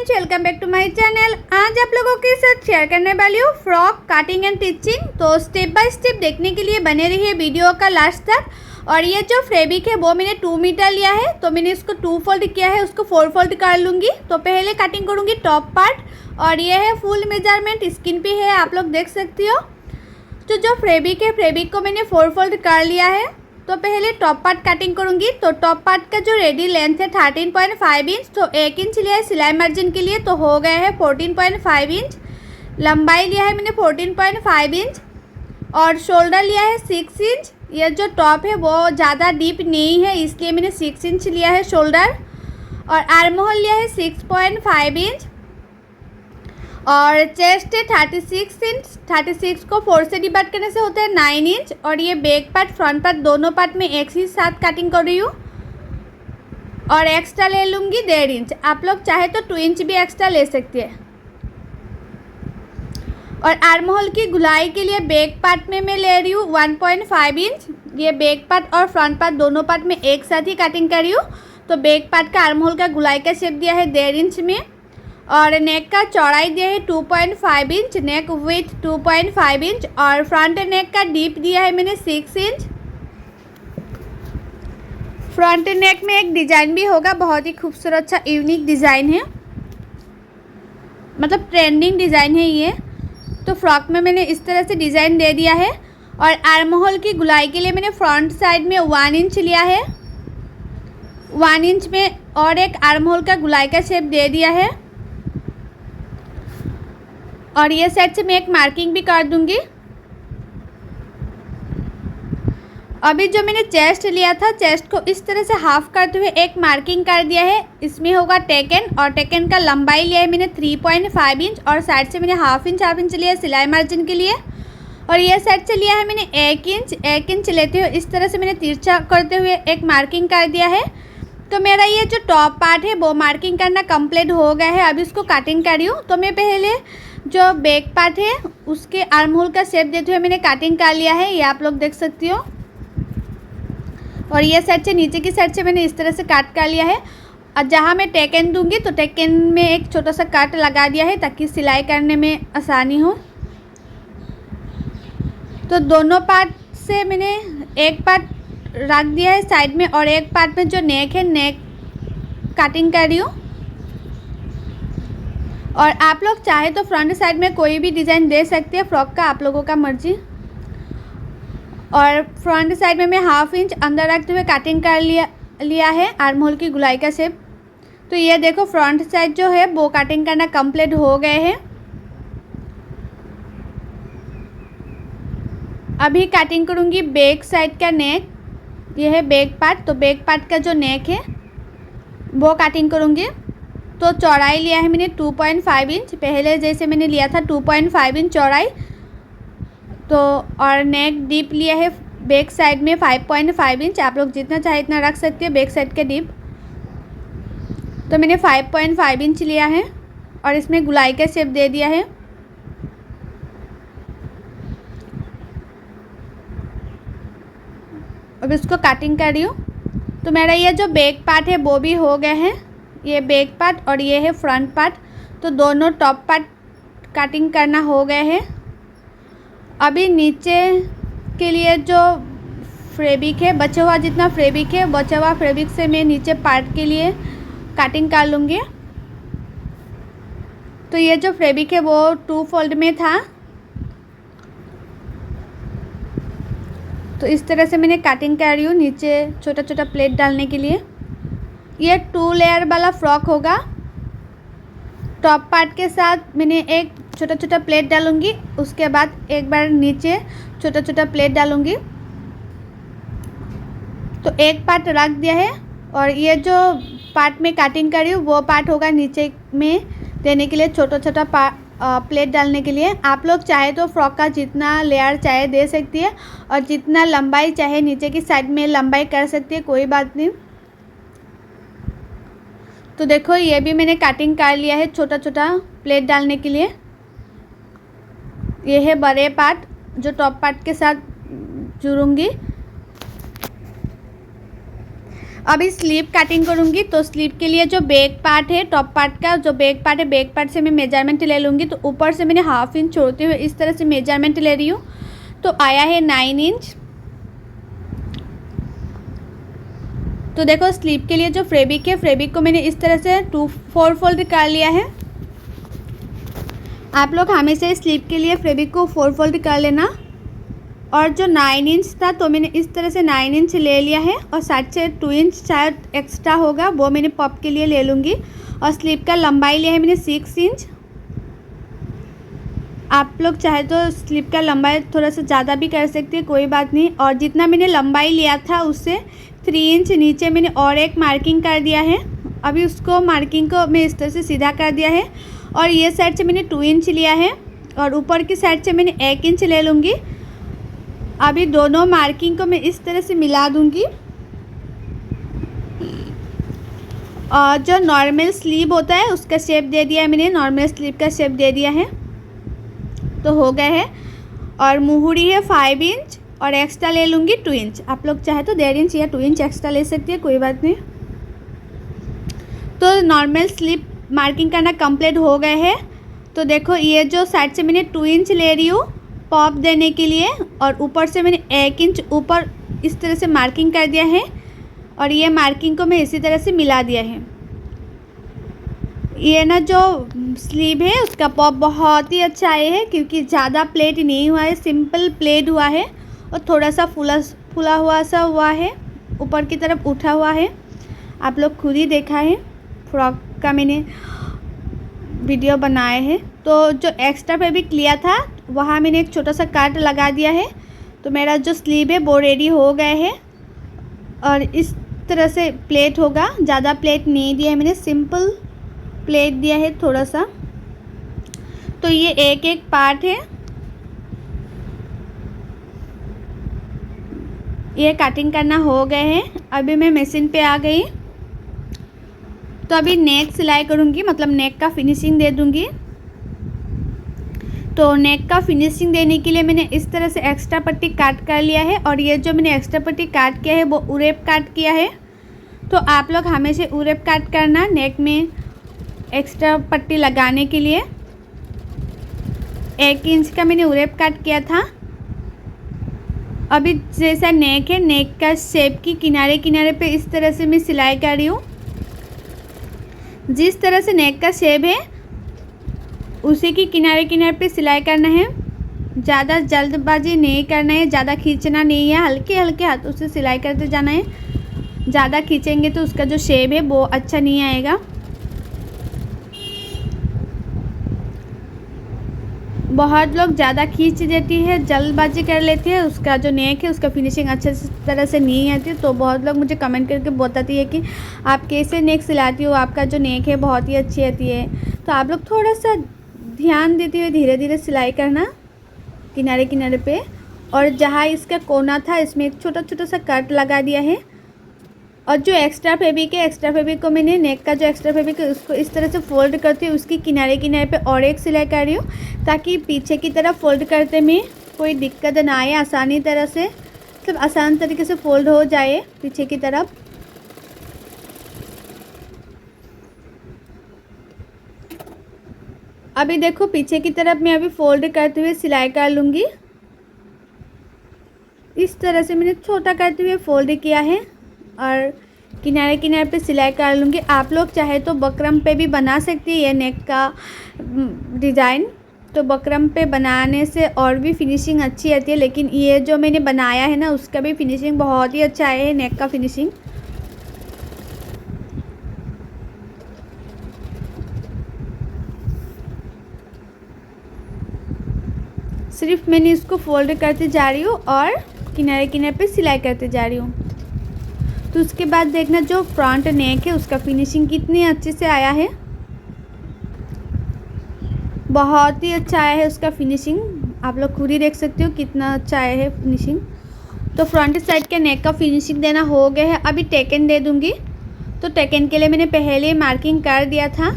Friends, welcome back to my channel. आज आप लोगों के साथ शेयर करने वाली हूँ फ्रॉक कटिंग एंड टिचिंग। तो स्टेप बाय स्टेप देखने के लिए बने रहिए वीडियो का लास्ट तक। और ये जो फैब्रिक है वो मैंने 2 मीटर लिया है, तो मैंने इसको 2 फोल्ड किया है, उसको 4 फोल्ड कर लूँगी। तो पहले कटिंग करूँगी टॉप पार्ट, और ये है फुल मेजरमेंट, स्किन पे है, आप लोग देख सकती हो। तो जो फैब्रिक है, फैब्रिक को मैंने 4 फोल्ड कर लिया है। तो पहले टॉप पार्ट कटिंग करूँगी। तो टॉप पार्ट का जो रेडी लेंथ है 13.5 इंच, तो 1 इंच लिया है सिलाई मार्जिन के लिए, तो हो गए हैं 14.5 इंच। लंबाई लिया है मैंने 14.5 इंच, और शोल्डर लिया है 6 इंच। ये जो टॉप है वो ज़्यादा डीप नहीं है, इसलिए मैंने 6 इंच लिया है शोल्डर। और आर्म होल लिया है 6.5 इंच, और चेस्ट है 36 इंच। 36 को 4 से डिवाइड करने से होता है 9 इंच। और ये बैक पार्ट फ्रंट पार्ट दोनों पार्ट में एक ही साथ कटिंग कर रही हूँ, और एक्स्ट्रा ले लूँगी 1.5 इंच। आप लोग चाहे तो 2 इंच भी एक्स्ट्रा ले सकती है। और आर्म होल की गुलाई के लिए बैक पार्ट में मैं ले रही हूँ 1.5 इंच। ये बैक पार्ट और फ्रंट पार्ट दोनों पार्ट में एक साथ ही कटिंग कर रही हूँ। तो बैक पार्ट का आर्म होल का गुलाई का शेप दिया है 1.5 इंच में, और नेक का चौड़ाई दिया है 2.5 इंच, नेक विथ 2.5 इंच, और फ्रंट नेक का डीप दिया है मैंने 6 इंच। फ्रंट नेक में एक डिज़ाइन भी होगा, बहुत ही खूबसूरत सा यूनिक डिज़ाइन है, मतलब ट्रेंडिंग डिज़ाइन है ये। तो फ्रॉक में मैंने इस तरह से डिज़ाइन दे दिया है। और आर्म होल की गुलाई के लिए मैंने फ्रंट साइड में 1 इंच लिया है। 1 इंच में और एक आर्म होल का गुलाई का शेप दे दिया है, और ये साइड से मैं एक मार्किंग भी कर दूंगी। अभी जो मैंने चेस्ट लिया था, चेस्ट को इस तरह से हाफ करते हुए एक मार्किंग कर दिया है। इसमें होगा टेकन, और टेकन का लंबाई लिया है मैंने 3.5 इंच, और साइड से मैंने हाफ इंच लिया है सिलाई मार्जिन के लिए। और ये साइड से लिया है मैंने 1 इंच लेते हुए इस तरह से मैंने तिरछा करते हुए एक मार्किंग कर दिया है। तो मेरा ये जो टॉप पार्ट है वो मार्किंग करना कंप्लीट हो गया है। अभी उसको कटिंग कर रही हूँ। तो मैं पहले जो बैक पार्ट है उसके आर्म होल का शेप देते हुए मैंने कटिंग कर लिया है, ये आप लोग देख सकती हो। और ये साइड से नीचे की साइड से मैंने इस तरह से काट कर लिया है। और जहाँ मैं टेकन दूंगी तो टेकन में एक छोटा सा काट लगा दिया है, ताकि सिलाई करने में आसानी हो। तो दोनों पार्ट से मैंने एक पार्ट रख दिया है साइड में, और एक पार्ट में जो नेक है, नेक कटिंग कर रही हूँ। और आप लोग चाहे तो फ्रंट साइड में कोई भी डिज़ाइन दे सकते हैं, फ्रॉक का आप लोगों का मर्जी। और फ्रंट साइड में मैं हाफ इंच अंदर रखते हुए कटिंग कर लिया है आर्म होल की गुलाई का शेप। तो ये देखो फ्रंट साइड जो है वो कटिंग करना कंप्लीट हो गए हैं। अभी कटिंग करूँगी बैक साइड का नेक। ये है बैक पार्ट, तो बैक पार्ट का जो नेक है वो कटिंग करूँगी। तो चौड़ाई लिया है मैंने 2.5 इंच, पहले जैसे मैंने लिया था 2.5 इंच चौड़ाई। तो और नेक डीप लिया है बैक साइड में 5.5 इंच। आप लोग जितना चाहे इतना रख सकते हो बैक साइड का डीप। तो मैंने 5.5 इंच लिया है, और इसमें गुलाई का शेप दे दिया है। अब इसको कटिंग कर रही हूँ। तो मेरा ये जो बैक पार्ट है वो भी हो गया है, ये बैक पार्ट और ये है फ्रंट पार्ट। तो दोनों टॉप पार्ट कटिंग करना हो गए हैं। अभी नीचे के लिए जो फैब्रिक है, बचा हुआ जितना फैब्रिक है, बचा हुआ फैब्रिक से मैं नीचे पार्ट के लिए कटिंग कर लूँगी। तो ये जो फैब्रिक है वो 2 फोल्ड में था, तो इस तरह से मैंने कटिंग कर रही हूँ नीचे छोटा छोटा प्लेट डालने के लिए। ये 2 लेयर वाला फ्रॉक होगा। टॉप पार्ट के साथ मैंने एक छोटा छोटा प्लेट डालूँगी, उसके बाद एक बार नीचे छोटा छोटा प्लेट डालूँगी। तो एक पार्ट रख दिया है, और ये जो पार्ट में कटिंग कर रही हूँ वो पार्ट होगा नीचे में देने के लिए छोटा छोटा प्लेट डालने के लिए। आप लोग चाहे तो फ्रॉक का जितना लेयर चाहे दे सकती है, और जितना लंबाई चाहे नीचे की साइड में लंबाई कर सकती है, कोई बात नहीं। तो देखो ये भी मैंने कटिंग कर लिया है छोटा छोटा प्लेट डालने के लिए। ये है बड़े पार्ट जो टॉप पार्ट के साथ जुड़ूंगी। अभी स्लीव कटिंग करूँगी। तो स्लीव के लिए जो बैक पार्ट है, टॉप पार्ट का जो बैक पार्ट है, बैक पार्ट से मैं मेजरमेंट ले लूँगी। तो ऊपर से मैंने 1/2 इंच छोड़ते हुए इस तरह से मेजरमेंट ले रही हूँ। तो आया है 9 इंच। तो देखो स्लीव के लिए जो फैब्रिक है, फैब्रिक को मैंने इस तरह से 4 फोल्ड कर लिया है। आप लोग हमेशा स्लीव के लिए फैब्रिक को 4 फोल्ड कर लेना। और जो 9 इंच था तो मैंने इस तरह से 9 इंच ले लिया है, और साइड से 2 इंच शायद एक्स्ट्रा होगा, वो मैंने पॉप के लिए ले लूँगी। और स्लीव का लंबाई लिया है मैंने 6 इंच। आप लोग चाहे तो स्लीव का लंबाई थोड़ा सा ज़्यादा भी कर सकते हैं, कोई बात नहीं। और जितना मैंने लंबाई लिया था उससे 3 इंच नीचे मैंने और एक मार्किंग कर दिया है। अभी उसको मार्किंग को मैं इस तरह से सीधा कर दिया है। और ये साइड से मैंने 2 इंच लिया है, और ऊपर की साइड से मैंने 1 इंच ले लूँगी। अभी दोनों मार्किंग को मैं इस तरह से मिला दूँगी। और जो नॉर्मल स्लीव होता है उसका शेप दे दिया है मैंने, नॉर्मल स्लीव का शेप दे दिया है, तो हो गया है। और मुहूरी है 5 इंच, और एक्स्ट्रा ले लूँगी 2 इंच। आप लोग चाहे तो 1.5 इंच या 2 इंच एक्स्ट्रा ले सकती है, कोई बात नहीं। तो नॉर्मल स्लीव मार्किंग करना कंप्लीट हो गए है। तो देखो ये जो साइड से मैंने 2 इंच ले रही हूँ पॉप देने के लिए, और ऊपर से मैंने 1 इंच ऊपर इस तरह से मार्किंग कर दिया है। और ये मार्किंग को मैं इसी तरह से मिला दिया है। ये ना जो स्लीव है उसका पॉप बहुत ही अच्छा आया है, क्योंकि ज़्यादा प्लेट नहीं हुआ है, सिंपल प्लेट हुआ है, और थोड़ा सा फुला हुआ सा हुआ है, ऊपर की तरफ उठा हुआ है। आप लोग खुद ही देखा है, फ्रॉक का मैंने वीडियो बनाए हैं। तो जो एक्स्ट्रा फैब्रिक लिया था वहाँ मैंने एक छोटा सा कट लगा दिया है। तो मेरा जो स्लीव है वो रेडी हो गए है, और इस तरह से प्लेट होगा। ज़्यादा प्लेट नहीं दिया है मैंने, सिंपल प्लेट दिया है थोड़ा सा। तो ये एक एक पार्ट है, ये कटिंग करना हो गए हैं। अभी मैं मशीन पे आ गई। तो अभी नेक सिलाई करूँगी, मतलब नेक का फिनिशिंग दे दूँगी। तो नेक का फिनिशिंग देने के लिए मैंने इस तरह से एक्स्ट्रा पट्टी काट कर लिया है, और ये जो मैंने एक्स्ट्रा पट्टी काट किया है वो उरेप काट किया है। तो आप लोग हमेशा उरेप काट करना नेक में एक्स्ट्रा पट्टी लगाने के लिए। 1 इंच का मैंने उरेप काट किया था। अभी जैसा नेक है, नेक का शेप की किनारे किनारे पे इस तरह से मैं सिलाई कर रही हूँ। जिस तरह से नेक का शेप है उसी की किनारे किनारे पे सिलाई करना है। ज़्यादा जल्दबाजी नहीं करना है, ज़्यादा खींचना नहीं है, हल्के हल्के हाथों से सिलाई करते जाना है। ज़्यादा खींचेंगे तो उसका जो शेप है वो अच्छा नहीं आएगा। बहुत लोग ज़्यादा खींच देती है, जल्दबाजी कर लेती है, उसका जो नेक है उसका फिनिशिंग अच्छे तरह से नहीं आती। तो बहुत लोग मुझे कमेंट करके बताती है कि आप कैसे नेक सिलाती हो, आपका जो नेक है बहुत ही अच्छी आती है। तो आप लोग थोड़ा सा ध्यान देते हुए धीरे धीरे सिलाई करना किनारे किनारे पे। और जहाँ इसका कोना था इसमें एक छोटा छोटा सा कट लगा दिया है। और जो एक्स्ट्रा फैब्रिक है, एक्स्ट्रा फैब्रिक को मैंने नेक का जो एक्स्ट्रा फैब्रिक है उसको इस तरह से फोल्ड करते हुए उसकी किनारे किनारे पे और एक सिलाई कर रही हूँ, ताकि पीछे की तरफ फोल्ड करते में कोई दिक्कत ना आए, आसानी तरह से मतलब आसान तरीके से फोल्ड हो जाए पीछे की तरफ। अभी देखो पीछे की तरफ मैं अभी फोल्ड करते हुए सिलाई कर लूँगी। इस तरह से मैंने छोटा करते हुए फोल्ड किया है और किनारे किनारे पे सिलाई कर लूँगी। आप लोग चाहे तो बकरम पे भी बना सकती है ये नेक का डिज़ाइन। तो बकरम पे बनाने से और भी फिनिशिंग अच्छी आती है, लेकिन ये जो मैंने बनाया है ना उसका भी फिनिशिंग बहुत ही अच्छा है, नेक का फिनिशिंग। सिर्फ मैंने इसको फोल्ड करते जा रही हूँ और किनारे किनारे पे सिलाई करते जा रही हूँ। तो उसके बाद देखना जो फ्रंट नेक है उसका फिनिशिंग कितनी अच्छे से आया है, बहुत ही अच्छा आया है उसका फिनिशिंग। आप लोग खुद ही देख सकते हो कितना अच्छा आया है फिनिशिंग। तो फ्रंट साइड के नेक का फिनिशिंग देना हो गया है। अभी टेकन दे दूँगी। तो टेकन के लिए मैंने पहले मार्किंग कर दिया था,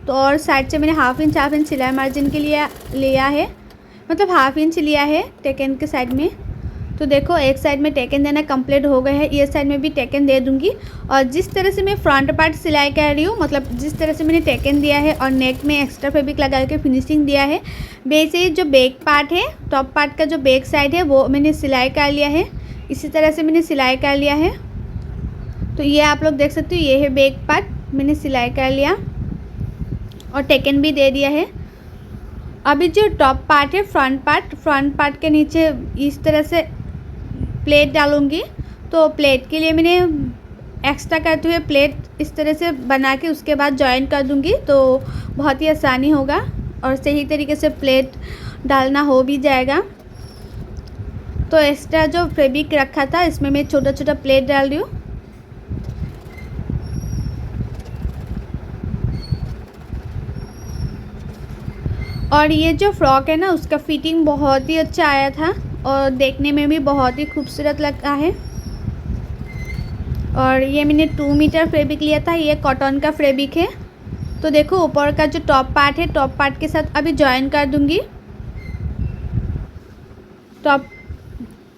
तो और साइड से मैंने हाफ इंच सिलाई मार्जिन के लिए लिया है, मतलब हाफ इंच लिया है टेकन के साइड में। तो देखो एक साइड में टेकन देना कंप्लीट हो गया है, ये साइड में भी टेकन दे दूंगी। और जिस तरह से मैं फ्रंट पार्ट सिलाई कर रही हूँ, मतलब जिस तरह से मैंने टेकन दिया है और नेक में एक्स्ट्रा फैब्रिक लगा के फिनिशिंग दिया है, वैसे ही जो बैक पार्ट है, टॉप पार्ट का जो बैक साइड है वो मैंने सिलाई कर लिया है। इसी तरह से मैंने सिलाई कर लिया है। तो ये आप लोग देख सकते हो, ये है बैक पार्ट, मैंने सिलाई कर लिया और टेकन भी दे दिया है। अभी जो टॉप पार्ट है, फ्रंट पार्ट के नीचे इस तरह से प्लेट डालूंगी। तो प्लेट के लिए मैंने एक्स्ट्रा करते हुए प्लेट इस तरह से बना के उसके बाद जॉइन कर दूंगी, तो बहुत ही आसानी होगा और सही तरीके से प्लेट डालना हो भी जाएगा। तो एक्स्ट्रा जो फैब्रिक रखा था इसमें मैं छोटा छोटा प्लेट डाल रही हूँ। और ये जो फ्रॉक है ना, उसका फिटिंग बहुत ही अच्छा आया था और देखने में भी बहुत ही खूबसूरत लगा है। और ये मैंने 2 मीटर फैब्रिक लिया था, ये कॉटन का फैब्रिक है। तो देखो ऊपर का जो टॉप पार्ट है, टॉप पार्ट के साथ अभी जॉइन कर दूंगी। टॉप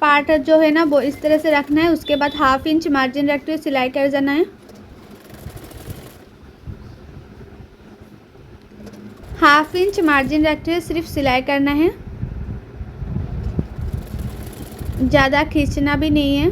पार्ट जो है ना वो इस तरह से रखना है, उसके बाद 1/2 इंच मार्जिन रखते हुए सिलाई कर जाना है। 1/2 इंच मार्जिन रखते हुए सिर्फ सिलाई करना है, ज़्यादा खींचना भी नहीं है।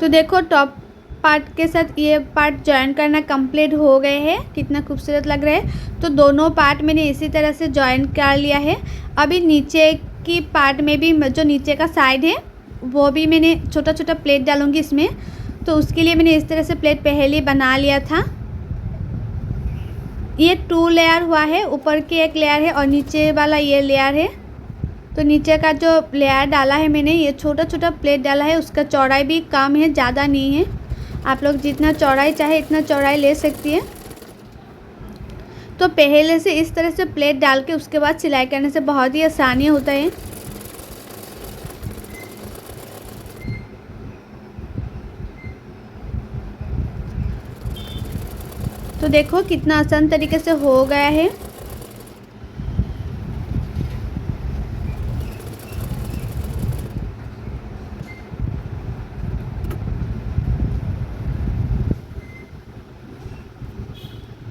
तो देखो टॉप पार्ट के साथ ये पार्ट जॉइन करना कंप्लीट हो गए हैं, कितना खूबसूरत लग रहा है। तो दोनों पार्ट मैंने इसी तरह से जॉइन कर लिया है। अभी नीचे की पार्ट में भी जो नीचे का साइड है वो भी मैंने छोटा छोटा प्लेट डालूंगी इसमें। तो उसके लिए मैंने इस तरह से प्लेट पहले बना लिया था। ये 2 लेयर हुआ है, ऊपर की एक लेयर है और नीचे वाला ये लेयर है। तो नीचे का जो लेयर डाला है मैंने, ये छोटा छोटा प्लेट डाला है, उसका चौड़ाई भी कम है, ज़्यादा नहीं है। आप लोग जितना चौड़ाई चाहे इतना चौड़ाई ले सकती है। तो पहले से इस तरह से प्लेट डाल के उसके बाद सिलाई करने से बहुत ही आसानी होता है। तो देखो कितना आसान तरीके से हो गया है।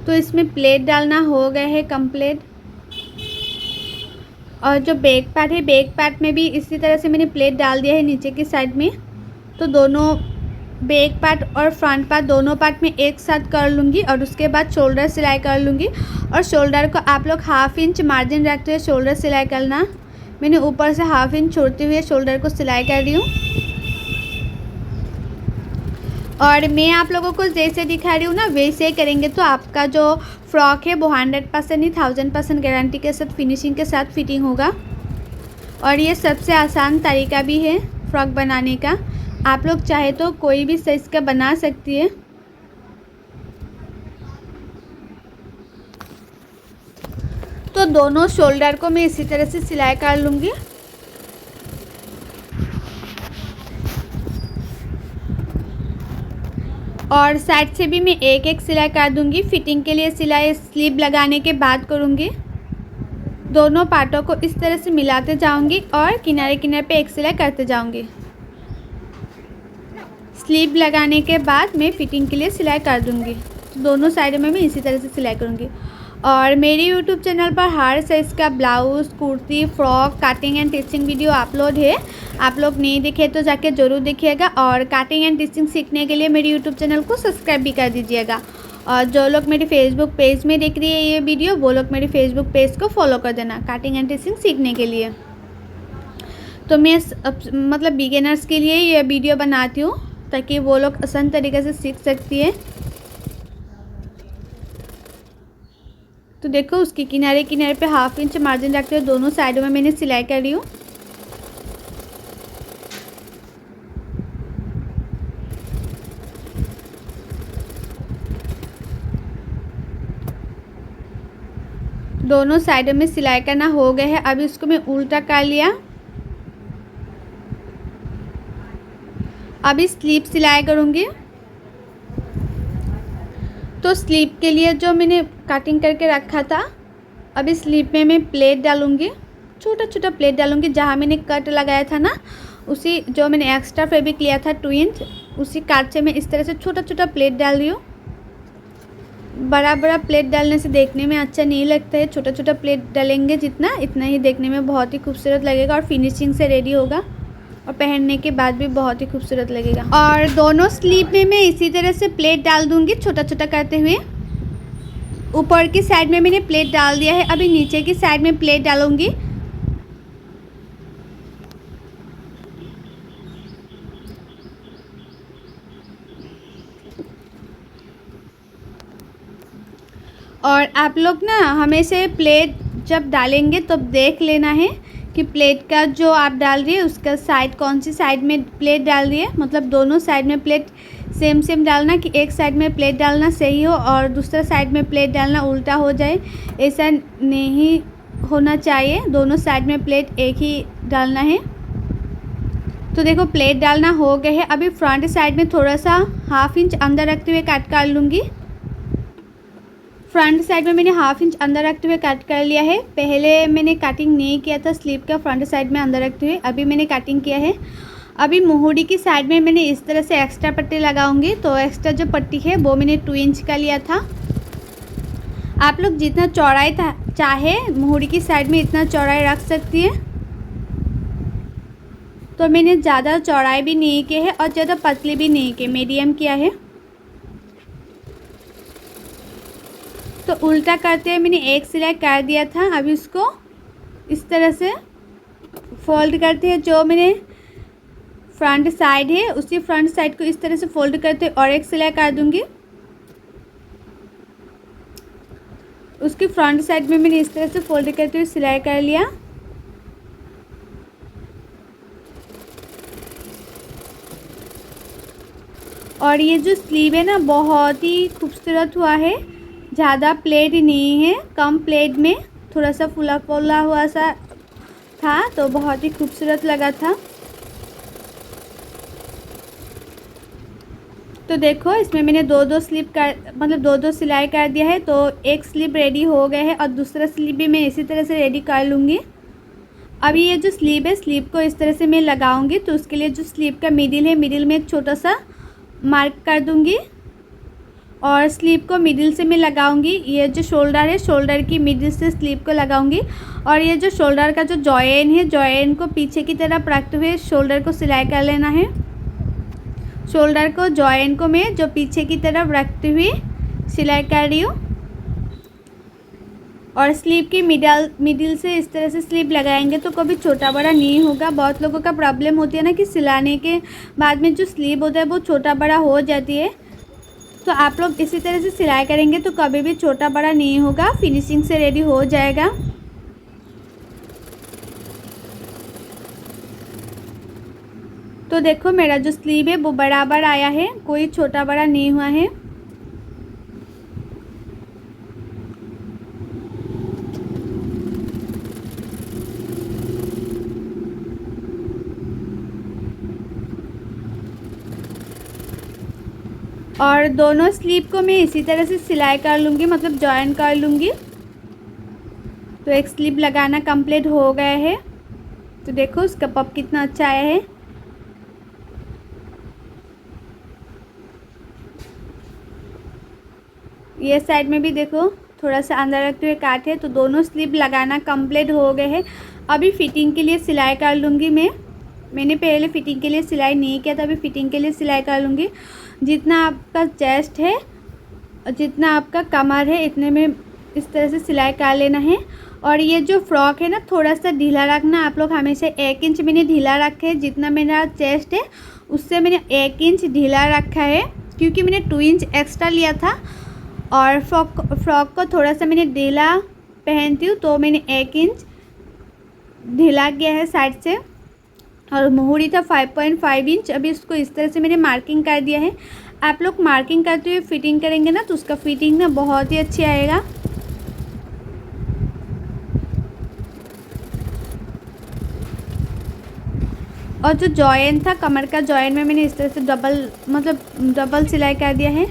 तो इसमें प्लेट डालना हो गया है कंप्लीट। और जो बैक पार्ट है, बैक पार्ट में भी इसी तरह से मैंने प्लेट डाल दिया है नीचे की साइड में। तो दोनों बैक पार्ट और फ्रंट पार्ट दोनों पार्ट में एक साथ कर लूँगी और उसके बाद शोल्डर सिलाई कर लूँगी। और शोल्डर को आप लोग 1/2 इंच मार्जिन रखते हुए शोल्डर सिलाई करना। मैंने ऊपर से 1/2 इंच छोड़ते हुए शोल्डर को सिलाई कर रही हूँ। और मैं आप लोगों को जैसे दिखा रही हूँ ना वैसे ही करेंगे तो आपका जो फ्रॉक है वो 100% नहीं 1000% गारंटी के साथ फिनिशिंग के साथ फिटिंग होगा। और ये सबसे आसान तरीका भी है फ्रॉक बनाने का। आप लोग चाहे तो कोई भी साइज़ का बना सकती है। तो दोनों शोल्डर को मैं इसी तरह से सिलाई कर लूँगी। और साइड से भी मैं एक एक सिलाई कर दूंगी। फिटिंग के लिए सिलाई स्लीव लगाने के बाद करूंगी। दोनों पार्टों को इस तरह से मिलाते जाऊंगी और किनारे किनारे पे एक सिलाई करते जाऊंगी। स्लीव लगाने के बाद मैं फिटिंग के लिए सिलाई कर दूंगी। तो दोनों साइडों में मैं इसी तरह से सिलाई करूंगी। और मेरे यूट्यूब चैनल पर हर साइज़ का blouse, kurti, frock, cutting and teaching video upload है। आप लोग नहीं देखे तो जाके ज़रूर देखिएगा। और कटिंग एंड टिचिंग सीखने के लिए मेरे यूट्यूब चैनल को सब्सक्राइब भी कर दीजिएगा। और जो लोग मेरे फेसबुक पेज में देख रही है ये वीडियो, वो लोग मेरे फेसबुक पेज को फॉलो कर देना कटिंग एंड टिचिंग सीखने के लिए। तो मैं मतलब बिगिनर्स के लिए ये वीडियो बनाती हूँ ताकि वो लोग आसान तरीके से सीख सकती है। तो देखो उसके किनारे किनारे पे 1/2 इंच मार्जिन रखते हुए दोनों साइडों में मैंने सिलाई कर रही हूँ। दोनों साइडों में सिलाई करना हो गया है। अभी इसको मैं उल्टा कर लिया। अभी स्लीव सिलाई करूँगी। तो स्लीव के लिए जो मैंने कटिंग करके रखा था, अभी स्लीव में मैं प्लेट डालूँगी, छोटा छोटा प्लेट डालूँगी। जहाँ मैंने कट लगाया था ना, उसी जो मैंने एक्स्ट्रा फैब्रिक लिया था 2 इंच, उसी काट से मैं इस तरह से छोटा छोटा प्लेट डाल रही हूँ। बड़ा बड़ा प्लेट डालने से देखने में अच्छा नहीं लगता है, छोटा छोटा प्लेट डालेंगे जितना, इतना ही देखने में बहुत ही खूबसूरत लगेगा और फिनिशिंग से रेडी होगा और पहनने के बाद भी बहुत ही खूबसूरत लगेगा। और दोनों स्लीव में मैं इसी तरह से प्लेट डाल दूँगी छोटा छोटा करते हुए। ऊपर की साइड में मैंने प्लेट डाल दिया है, अभी नीचे की साइड में प्लेट डालूँगी। और आप लोग ना हमेशा प्लेट जब डालेंगे तब देख लेना है कि प्लेट का जो आप डाल रही है उसका साइड कौन सी साइड में प्लेट डाल रही है, मतलब दोनों साइड में प्लेट सेम सेम डालना, कि एक साइड में प्लेट डालना सही हो और दूसरा साइड में प्लेट डालना उल्टा हो जाए, ऐसा नहीं होना चाहिए। दोनों साइड में प्लेट एक ही डालना है। तो देखो प्लेट डालना हो गया है। अभी फ्रंट साइड में थोड़ा सा 1/2 इंच अंदर रखते हुए कट कर लूँगी। फ्रंट साइड में मैंने 1/2 इंच अंदर रखते हुए कट कर लिया है। पहले मैंने कटिंग नहीं किया था स्लीव का फ्रंट साइड में अंदर रखते हुए, अभी मैंने कटिंग किया है। अभी मोहरी की साइड में मैंने इस तरह से एक्स्ट्रा पट्टी लगाऊंगी। तो एक्स्ट्रा जो पट्टी है वो मैंने 2 इंच का लिया था। आप लोग जितना चौड़ाई चाहे मोहरी की साइड में इतना चौड़ाई रख सकती है। तो मैंने ज़्यादा चौड़ाई भी नहीं की है और ज़्यादा पतली भी नहीं की, मीडियम किया है। तो उल्टा करते हुए मैंने एक सिलाई कर दिया था। अभी उसको इस तरह से फोल्ड करते हैं, जो मैंने फ्रंट साइड है उसी फ्रंट साइड को इस तरह से फोल्ड करते हुए और एक सिलाई कर दूंगी। उसकी फ्रंट साइड में मैंने इस तरह से फोल्ड करते हुए सिलाई कर लिया। और ये जो स्लीव है ना बहुत ही खूबसूरत हुआ है, ज़्यादा प्लेट नहीं है, कम प्लेट में थोड़ा सा फुला फुला हुआ सा था, तो बहुत ही खूबसूरत लगा था। तो देखो इसमें मैंने दो स्लिप कर मतलब दो सिलाई कर दिया है। तो एक स्लिप रेडी हो गया है और दूसरा स्लिप भी मैं इसी तरह से रेडी कर लूँगी। अभी ये जो स्लीव है, स्लीव को इस तरह से मैं लगाऊंगी। तो उसके लिए जो स्लीव का मिडिल है, मिडिल में एक छोटा सा मार्क कर दूंगी और स्लीव को मिडिल से मैं लगाऊंगी। ये जो शोल्डर है, शोल्डर की मिडिल से स्लीव को लगाऊंगी। और ये जो शोल्डर का जो जॉइन है, जॉइन को पीछे की तरफ रखते हुए शोल्डर को सिलाई कर लेना है। शोल्डर को जॉइन को मैं जो पीछे की तरफ रखते हुए सिलाई कर रही हूँ। और स्लीव की मिडिल से इस तरह से स्लीव लगाएंगे तो कभी छोटा बड़ा नहीं होगा। बहुत लोगों का प्रॉब्लम होती है ना कि सिलाने के बाद में जो स्लीव होता है वो छोटा बड़ा हो जाती है। तो आप लोग इसी तरह से सिलाई करेंगे तो कभी भी छोटा बड़ा नहीं होगा, फिनिशिंग से रेडी हो जाएगा। तो देखो मेरा जो स्लीव है वो बराबर आया है, कोई छोटा बड़ा नहीं हुआ है। और दोनों स्लीव को मैं इसी तरह से सिलाई कर लूँगी, मतलब जॉइन कर लूँगी। तो एक स्लीव लगाना कंप्लीट हो गया है। तो देखो उसका पप कितना अच्छा आया है। ये साइड में भी देखो थोड़ा सा अंदर रखते हुए काट है। तो दोनों स्लीव लगाना कंप्लीट हो गए हैं। अभी फिटिंग के लिए सिलाई कर लूँगी मैंने पहले फिटिंग के लिए सिलाई नहीं किया था, अभी फिटिंग के लिए सिलाई कर लूँगी। जितना आपका चेस्ट है और जितना आपका कमर है इतने में इस तरह से सिलाई कर लेना है। और ये जो फ्रॉक है ना थोड़ा सा ढीला रखना आप लोग, हमेशा 1 इंच मैंने ढीला रखा है। जितना मेरा चेस्ट है उससे मैंने 1 इंच ढीला रखा है, क्योंकि मैंने 2 इंच एक्स्ट्रा लिया था। और फ्रॉक को थोड़ा सा मैंने ढीला पहनती हूँ तो मैंने 1 इंच ढीला किया है साइड से। और मोहरी था 5.5 इंच। अभी इसको इस तरह से मैंने मार्किंग कर दिया है। आप लोग मार्किंग करते हुए फिटिंग करेंगे ना तो उसका फिटिंग ना बहुत ही अच्छी आएगा। और जो जॉइन था कमर का जॉइन में मैंने इस तरह से डबल सिलाई कर दिया है।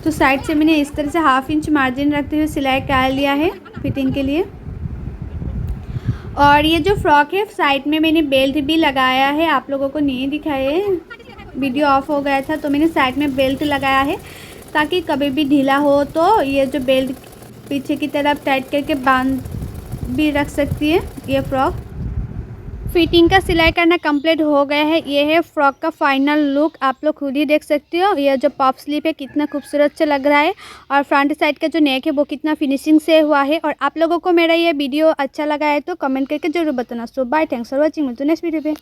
तो साइड से मैंने इस तरह से 1/2 इंच मार्जिन रखते हुए सिलाई कर लिया है फिटिंग के लिए। और ये जो फ्रॉक है साइड में मैंने बेल्ट भी लगाया है, आप लोगों को नहीं दिखाया है, वीडियो ऑफ हो गया था तो मैंने साइड में बेल्ट लगाया है ताकि कभी भी ढीला हो तो ये जो बेल्ट पीछे की तरफ टाइट करके बांध भी रख सकती है ये फ्रॉक। फिटिंग का सिलाई करना कंप्लीट हो गया है। ये है फ्रॉक का फाइनल लुक, आप लोग खुद ही देख सकते हो। ये जो पॉप स्लीव है कितना खूबसूरत से लग रहा है और फ्रंट साइड का जो नेक है वो कितना फिनिशिंग से हुआ है। और आप लोगों को मेरा ये वीडियो अच्छा लगा है तो कमेंट करके जरूर बताना। सो बाय, थैंक्स फॉर वॉचिंग, मिलते हैं नेक्स्ट वीडियो पे।